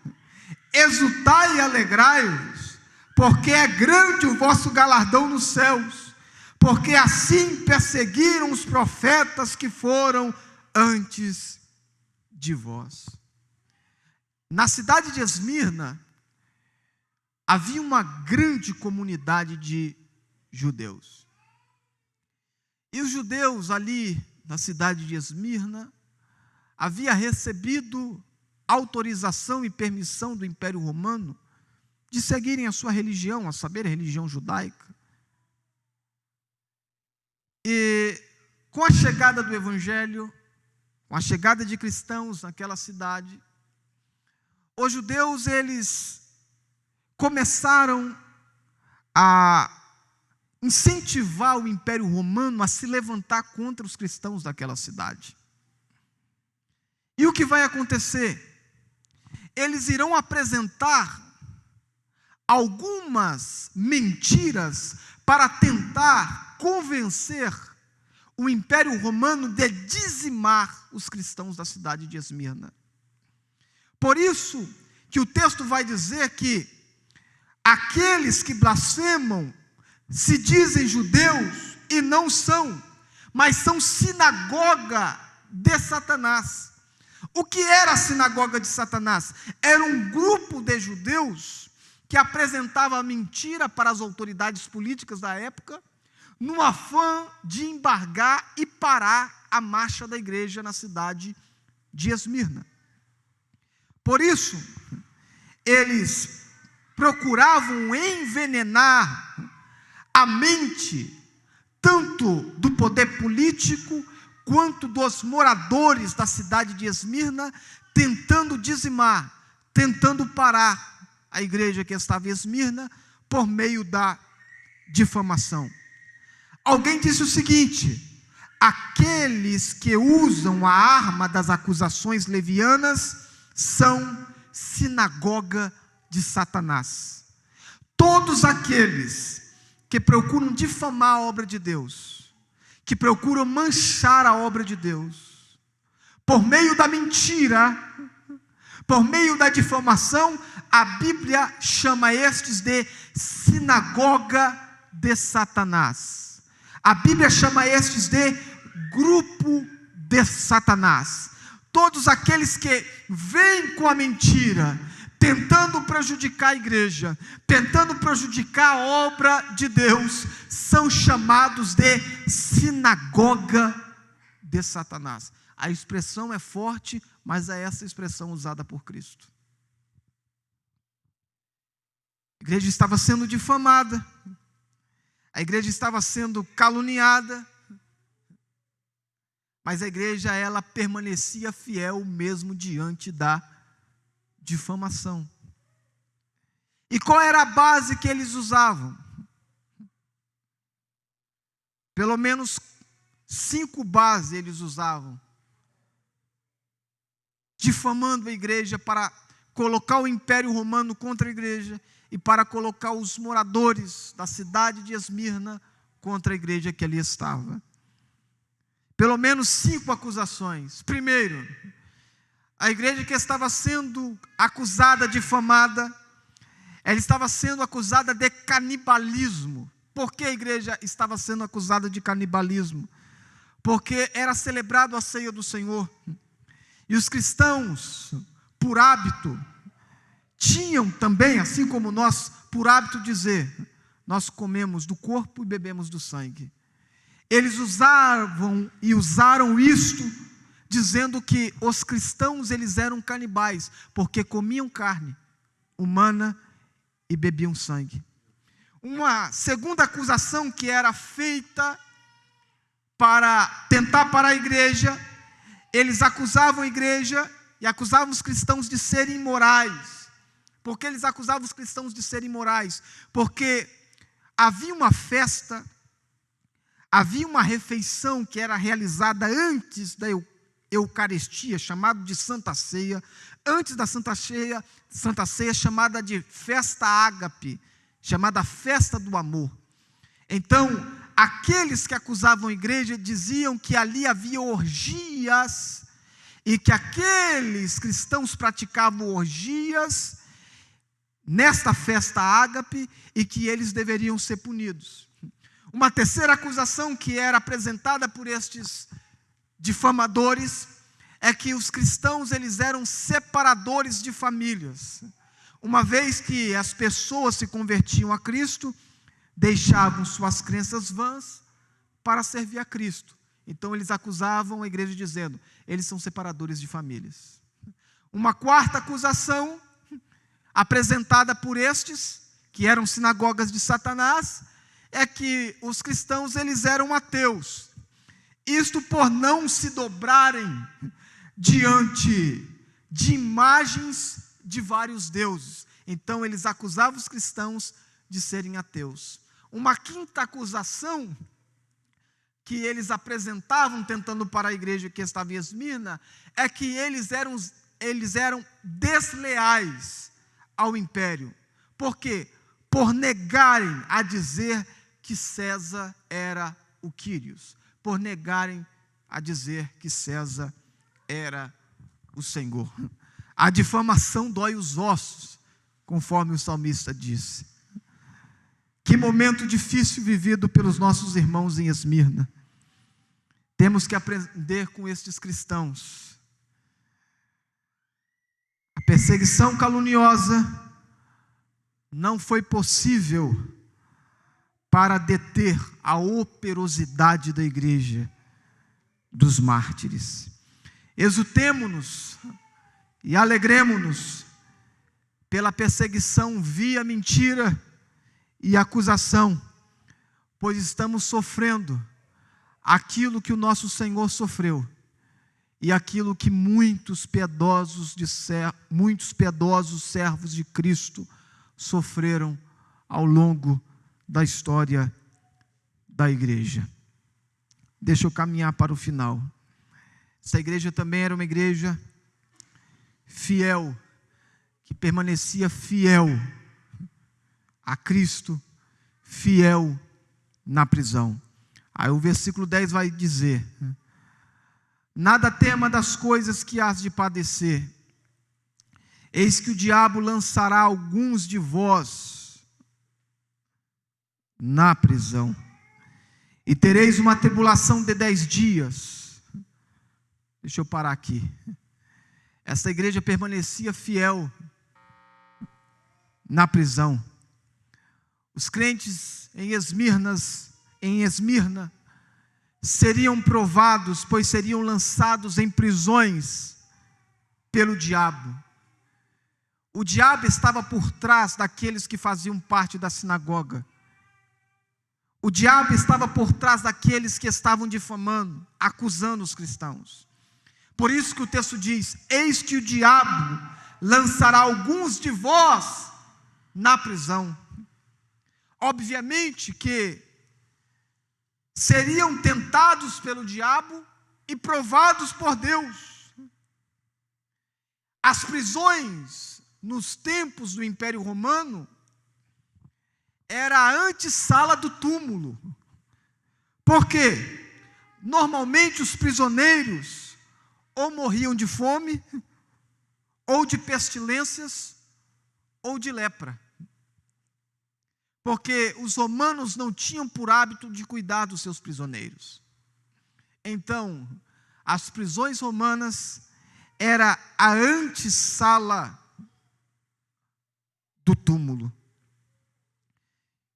S1: Exultai e alegrai-vos, porque é grande o vosso galardão nos céus, porque assim perseguiram os profetas que foram antes de vós. Na cidade de Esmirna havia uma grande comunidade de judeus. E os judeus ali na cidade de Esmirna havia recebido autorização e permissão do Império Romano de seguirem a sua religião, a saber, a religião judaica. E com a chegada do Evangelho, com a chegada de cristãos naquela cidade, os judeus, eles começaram a incentivar o Império Romano a se levantar contra os cristãos daquela cidade. E o que vai acontecer? Eles irão apresentar algumas mentiras para tentar convencer o Império Romano de dizimar os cristãos da cidade de Esmirna. Por isso que o texto vai dizer que aqueles que blasfemam se dizem judeus e não são, mas são sinagoga de Satanás. O que era a sinagoga de Satanás? Era um grupo de judeus que apresentava mentira para as autoridades políticas da época, no afã de embargar e parar a marcha da igreja na cidade de Esmirna. Por isso, eles procuravam envenenar a mente tanto do poder político quanto dos moradores da cidade de Esmirna, tentando dizimar, tentando parar a igreja que estava em Esmirna por meio da difamação. Alguém disse o seguinte: aqueles que usam a arma das acusações levianas são sinagoga de Satanás. Todos aqueles que procuram difamar a obra de Deus, que procuram manchar a obra de Deus, por meio da mentira, por meio da difamação, a Bíblia chama estes de sinagoga de Satanás. A Bíblia chama estes de grupo de Satanás. Todos aqueles que vêm com a mentira, tentando prejudicar a igreja, tentando prejudicar a obra de Deus, são chamados de sinagoga de Satanás. A expressão é forte, mas é essa expressão usada por Cristo. A igreja estava sendo difamada, a igreja estava sendo caluniada, mas a igreja, ela permanecia fiel mesmo diante da difamação. E qual era a base que eles usavam? Pelo menos 5 bases eles usavam, difamando a igreja para colocar o Império Romano contra a igreja e para colocar os moradores da cidade de Esmirna contra a igreja que ali estava. Pelo menos 5 acusações. Primeiro, a igreja que estava sendo acusada, difamada, ela estava sendo acusada de canibalismo. Por que a igreja estava sendo acusada de canibalismo? Porque era celebrado a ceia do Senhor. E os cristãos, por hábito, tinham também, assim como nós, por hábito dizer: nós comemos do corpo e bebemos do sangue. Eles usaram isto, dizendo que os cristãos, eles eram canibais, porque comiam carne humana e bebiam sangue. Uma segunda acusação que era feita para tentar parar a igreja, eles acusavam a igreja e acusavam os cristãos de serem imorais. Por que eles acusavam os cristãos de serem imorais? Porque havia uma festa, havia uma refeição que era realizada antes da Eucaristia, chamada de Santa Ceia, antes da Santa Ceia chamada de Festa Ágape, chamada Festa do Amor. Então, aqueles que acusavam a igreja diziam que ali havia orgias, e que aqueles cristãos praticavam orgias nesta festa ágape, e que eles deveriam ser punidos. Uma terceira acusação que era apresentada por estes difamadores é que os cristãos, eles eram separadores de famílias. Uma vez que as pessoas se convertiam a Cristo, deixavam suas crenças vãs para servir a Cristo. Então eles acusavam a igreja dizendo: eles são separadores de famílias. Uma quarta acusação apresentada por estes, que eram sinagogas de Satanás, é que os cristãos, eles eram ateus. Isto por não se dobrarem diante de imagens de vários deuses. Então eles acusavam os cristãos de serem ateus. Uma quinta acusação que eles apresentavam tentando para a igreja que estava em Esmirna, é que eles eram desleais ao império. Por quê? Por negarem a dizer que César era o Quírios, por negarem a dizer que César era o Senhor. A difamação dói os ossos, conforme o salmista disse. Que momento difícil vivido pelos nossos irmãos em Esmirna. Temos que aprender com estes cristãos. A perseguição caluniosa não foi possível para deter a operosidade da igreja dos mártires. Exultemo-nos e alegremo-nos pela perseguição via mentira e acusação, pois estamos sofrendo aquilo que o nosso Senhor sofreu e aquilo que muitos piedosos servos de Cristo sofreram ao longo da história da igreja. Deixa eu caminhar para o final. Essa igreja também era uma igreja fiel, que permanecia fiel a Cristo, fiel na prisão. Aí o versículo 10 vai dizer: nada tema das coisas que hás de padecer, eis que o diabo lançará alguns de vós na prisão, e tereis uma tribulação de 10 dias. Deixa eu parar aqui. Essa igreja permanecia fiel na prisão. Os crentes em Esmirna seriam provados, pois seriam lançados em prisões pelo diabo. O diabo estava por trás daqueles que faziam parte da sinagoga. O diabo estava por trás daqueles que estavam difamando, acusando os cristãos. Por isso que o texto diz: eis que o diabo lançará alguns de vós na prisão. Obviamente que seriam tentados pelo diabo e provados por Deus. As prisões nos tempos do Império Romano era a antessala do túmulo. Por quê? Normalmente os prisioneiros ou morriam de fome, ou de pestilências, ou de lepra. Porque os romanos não tinham por hábito de cuidar dos seus prisioneiros. Então, as prisões romanas era a antessala do túmulo.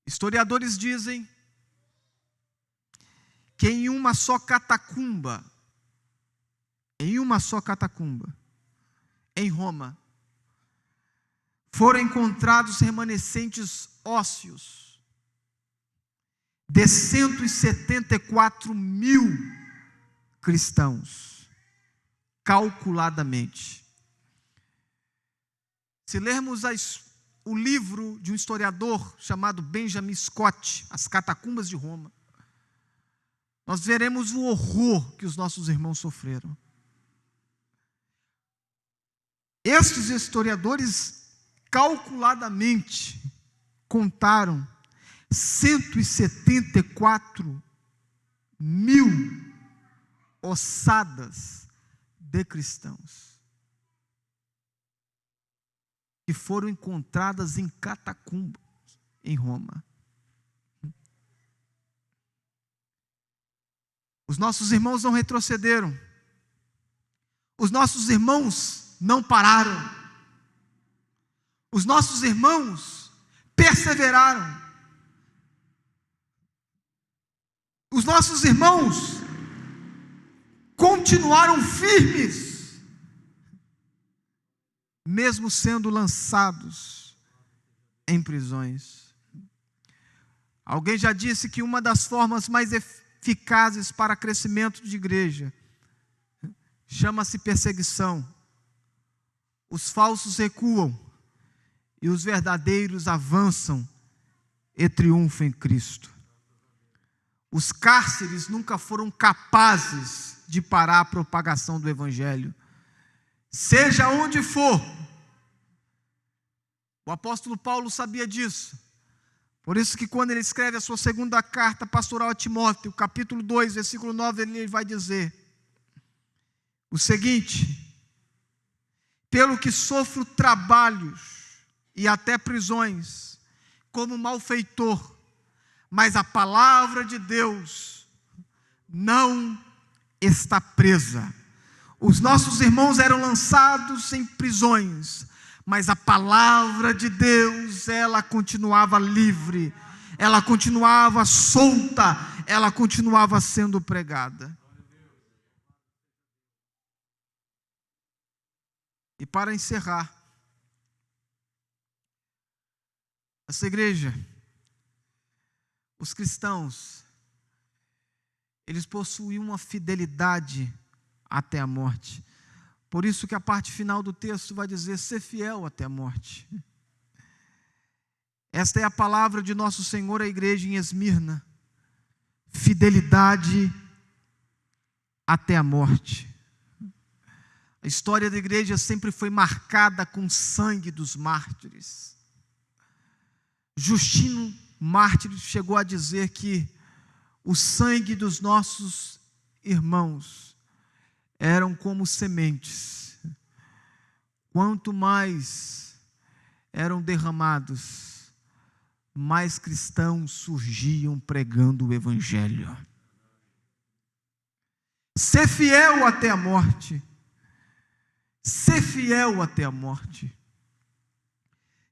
S1: Historiadores dizem que em uma só catacumba, em Roma, foram encontrados remanescentes ósseos de 174 mil cristãos, calculadamente. Se lermos o livro de um historiador chamado Benjamin Scott, As Catacumbas de Roma, nós veremos o horror que os nossos irmãos sofreram. Estes historiadores calculadamente contaram 174 mil ossadas de cristãos que foram encontradas em catacumbas em Roma. Os nossos irmãos não retrocederam. Os nossos irmãos não pararam. Os nossos irmãos perseveraram. Os nossos irmãos continuaram firmes, mesmo sendo lançados em prisões. Alguém já disse que uma das formas mais eficazes para crescimento de igreja chama-se perseguição. Os falsos recuam e os verdadeiros avançam e triunfam em Cristo. Os cárceres nunca foram capazes de parar a propagação do Evangelho. Seja onde for. O apóstolo Paulo sabia disso. Por isso que quando ele escreve a sua segunda carta pastoral a Timóteo, capítulo 2, versículo 9, ele vai dizer o seguinte: pelo que sofro trabalhos e até prisões, como malfeitor, mas a palavra de Deus não está presa. Os nossos irmãos eram lançados em prisões, mas a palavra de Deus, ela continuava livre, ela continuava solta, ela continuava sendo pregada. E para encerrar, essa igreja, os cristãos, eles possuíam uma fidelidade até a morte. Por isso que a parte final do texto vai dizer: ser fiel até a morte. Esta é a palavra de nosso Senhor à igreja em Esmirna: fidelidade até a morte. A história da igreja sempre foi marcada com o sangue dos mártires. Justino mártir chegou a dizer que o sangue dos nossos irmãos eram como sementes. Quanto mais eram derramados, mais cristãos surgiam pregando o Evangelho. Ser fiel até a morte. Ser fiel até a morte.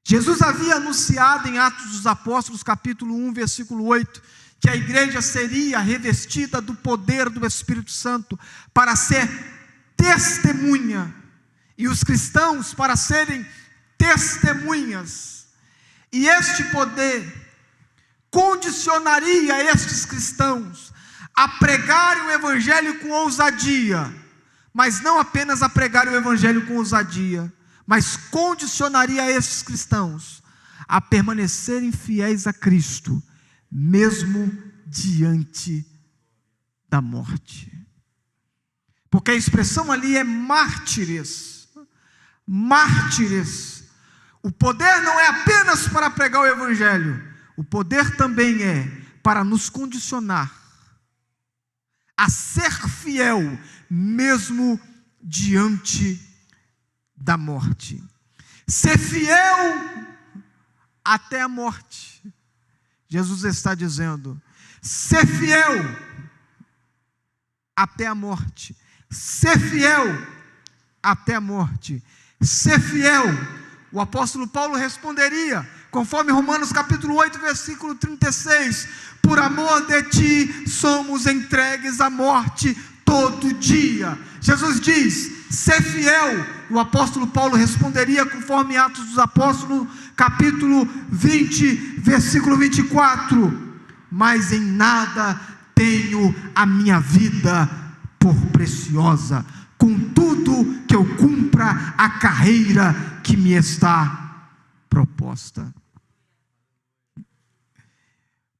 S1: Jesus havia anunciado em Atos dos Apóstolos, capítulo 1, versículo 8, que a igreja seria revestida do poder do Espírito Santo para ser testemunha, e os cristãos para serem testemunhas. E este poder condicionaria estes cristãos a pregarem o Evangelho com ousadia, mas não apenas a pregarem o Evangelho com ousadia, mas condicionaria estes cristãos a permanecerem fiéis a Cristo, mesmo diante da morte. Porque a expressão ali é mártires. Mártires. O poder não é apenas para pregar o Evangelho, o poder também é para nos condicionar a ser fiel, mesmo diante da morte. Ser fiel até a morte. Jesus está dizendo: ser fiel até a morte. Ser fiel até a morte. Ser fiel. O apóstolo Paulo responderia, conforme Romanos capítulo 8, versículo 36, por amor de ti somos entregues à morte todo dia. Jesus diz: ser fiel. O apóstolo Paulo responderia, conforme Atos dos Apóstolos, capítulo 20, versículo 24: mas em nada tenho a minha vida por preciosa, contudo que eu cumpra a carreira que me está proposta.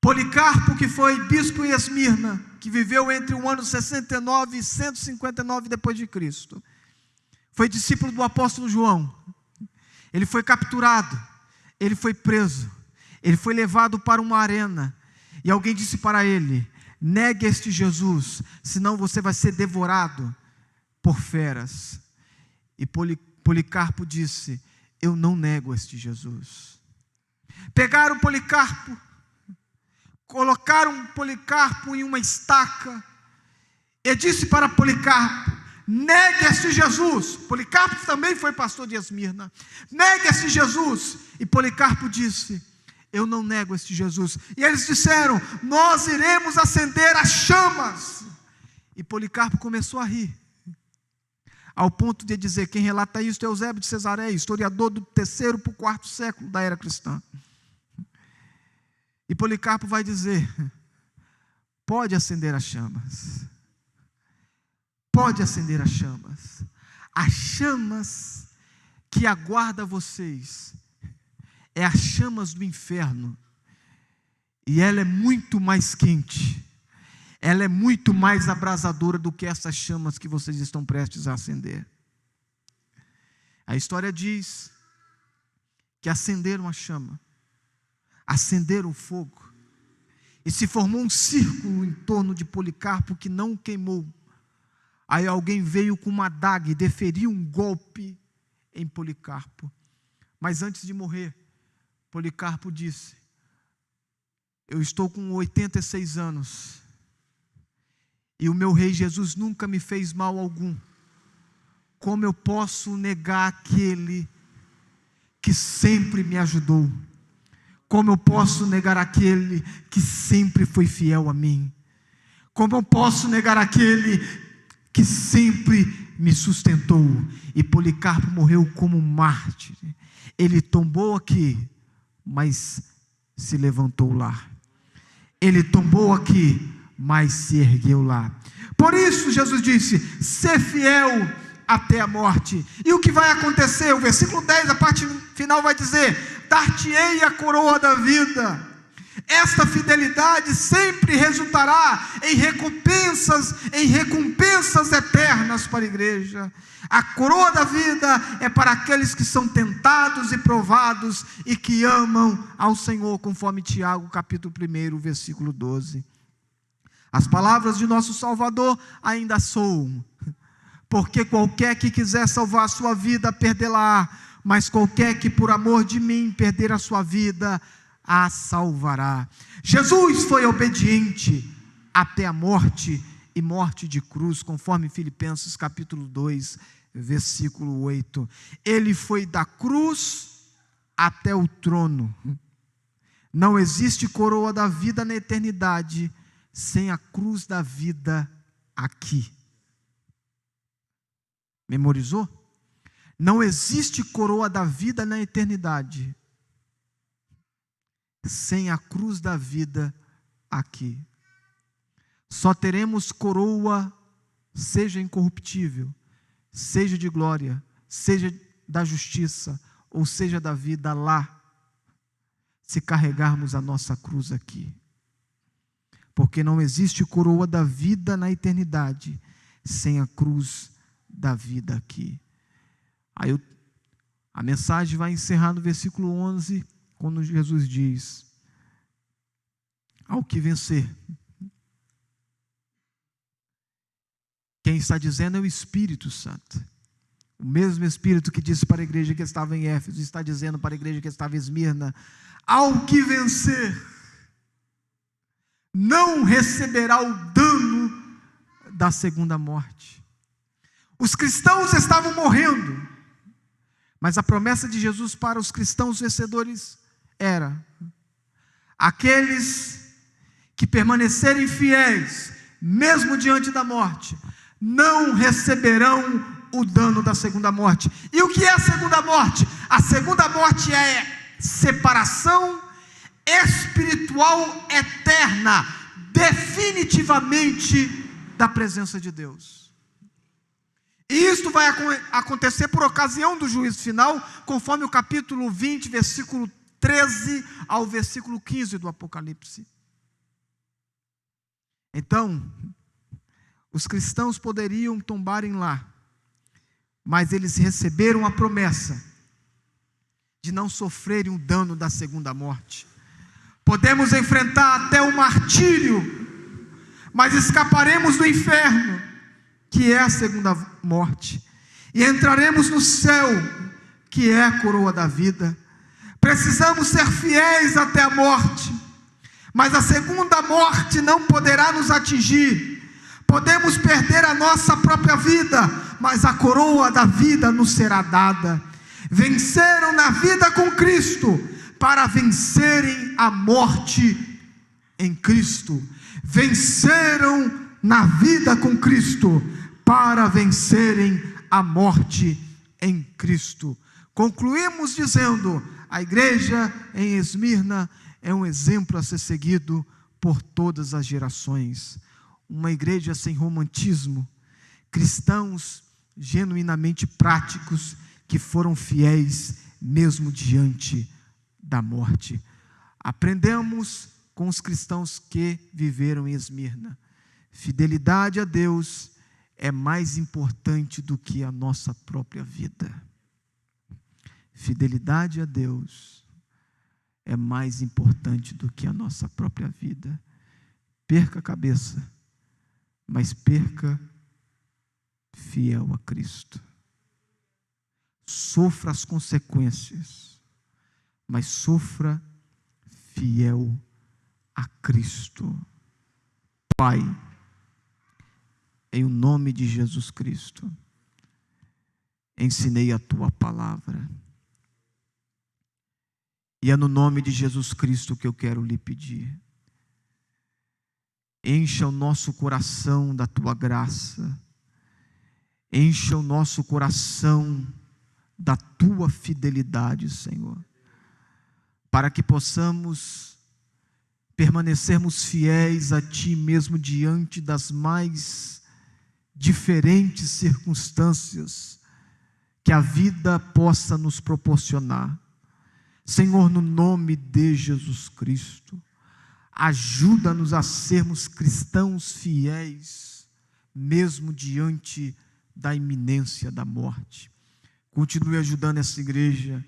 S1: Policarpo, que foi bispo em Esmirna, que viveu entre o ano 69 e 159 depois de Cristo, foi discípulo do apóstolo João. Ele foi capturado, ele foi preso, ele foi levado para uma arena, e alguém disse para ele: negue este Jesus, senão você vai ser devorado por feras. E Policarpo disse: eu não nego este Jesus. Pegaram Policarpo, colocaram Policarpo em uma estaca, e disse para Policarpo: negue este Jesus. Policarpo também foi pastor de Esmirna. Negue este Jesus. E Policarpo disse: eu não nego este Jesus. E eles disseram: nós iremos acender as chamas. E Policarpo começou a rir, ao ponto de dizer, quem relata isso é Eusébio de Cesareia, historiador do 3º para o 4º século da era cristã. E Policarpo vai dizer: pode acender as chamas. Pode acender as chamas. As chamas que aguarda vocês as chamas do inferno, e ela é muito mais quente ela é muito mais abrasadora do que essas chamas que vocês estão prestes a acender. A história diz que acenderam a chama, acenderam o fogo, e se formou um círculo em torno de Policarpo que não o queimou. Aí alguém veio com uma adaga e deferiu um golpe em Policarpo. Mas antes de morrer, Policarpo disse: eu estou com 86 anos, e o meu rei Jesus nunca me fez mal algum. Como eu posso negar aquele que sempre me ajudou? Como eu posso negar aquele que sempre foi fiel a mim? Como eu posso negar aquele que sempre me sustentou? E Policarpo morreu como um mártir. Ele tombou aqui, mas se levantou lá. Ele tombou aqui, mas se ergueu lá. Por isso Jesus disse: ser fiel até a morte. E o que vai acontecer? O versículo 10, a parte final vai dizer: dar-te-ei a coroa da vida. Esta fidelidade sempre resultará em recompensas eternas para a igreja. A coroa da vida é para aqueles que são tentados e provados e que amam ao Senhor, conforme Tiago capítulo 1, versículo 12. As palavras de nosso Salvador ainda soam: porque qualquer que quiser salvar a sua vida, perdê-la, mas qualquer que por amor de mim perder a sua vida, a salvará. Jesus foi obediente até a morte, e morte de cruz, conforme Filipenses capítulo 2, versículo 8. Ele foi da cruz até o trono. Não existe coroa da vida na eternidade sem a cruz da vida aqui. Memorizou? Não existe coroa da vida na eternidade sem a cruz da vida aqui. Só teremos coroa, seja incorruptível, seja de glória, seja da justiça, ou seja da vida lá, se carregarmos a nossa cruz aqui. Porque não existe coroa da vida na eternidade sem a cruz da vida aqui. Aí a mensagem vai encerrar no versículo 11, quando Jesus diz: ao que vencer. Quem está dizendo é o Espírito Santo. O mesmo Espírito que disse para a igreja que estava em Éfeso, está dizendo para a igreja que estava em Esmirna: ao que vencer, não receberá o dano da segunda morte. Os cristãos estavam morrendo, mas a promessa de Jesus para os cristãos vencedores era: aqueles que permanecerem fiéis, mesmo diante da morte, não receberão o dano da segunda morte. E o que é a segunda morte? A segunda morte é separação espiritual eterna, definitivamente, da presença de Deus. E isto vai acontecer por ocasião do juízo final, conforme o capítulo 20, versículo 13 ao versículo 15 do Apocalipse. Então, os cristãos poderiam tombarem lá, mas eles receberam a promessa de não sofrerem o dano da segunda morte. Podemos enfrentar até o martírio, mas escaparemos do inferno, que é a segunda morte, e entraremos no céu, que é a coroa da vida. Precisamos ser fiéis até a morte, mas a segunda morte não poderá nos atingir. Podemos perder a nossa própria vida, mas a coroa da vida nos será dada. Venceram na vida com Cristo, para vencerem a morte em Cristo. Venceram na vida com Cristo, para vencerem a morte em Cristo. Concluímos dizendo: a igreja em Esmirna é um exemplo a ser seguido por todas as gerações. Uma igreja sem romantismo, cristãos genuinamente práticos, que foram fiéis mesmo diante da morte. Aprendemos com os cristãos que viveram em Esmirna. Fidelidade a Deus é mais importante do que a nossa própria vida. Fidelidade a Deus é mais importante do que a nossa própria vida. Perca a cabeça, mas perca fiel a Cristo. Sofra as consequências, mas sofra fiel a Cristo. Pai, em o nome de Jesus Cristo, ensinei a Tua palavra. E é no nome de Jesus Cristo que eu quero lhe pedir. Encha o nosso coração da Tua graça. Encha o nosso coração da Tua fidelidade, Senhor. Para que possamos permanecermos fiéis a Ti mesmo diante das mais diferentes circunstâncias que a vida possa nos proporcionar. Senhor, no nome de Jesus Cristo, ajuda-nos a sermos cristãos fiéis, mesmo diante da iminência da morte. Continue ajudando essa igreja,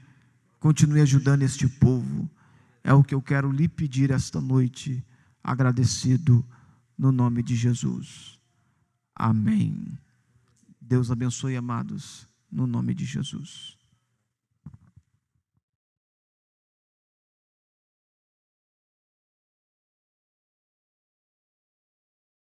S1: continue ajudando este povo. É o que eu quero lhe pedir esta noite, agradecido no nome de Jesus. Amém. Deus abençoe, amados, no nome de Jesus.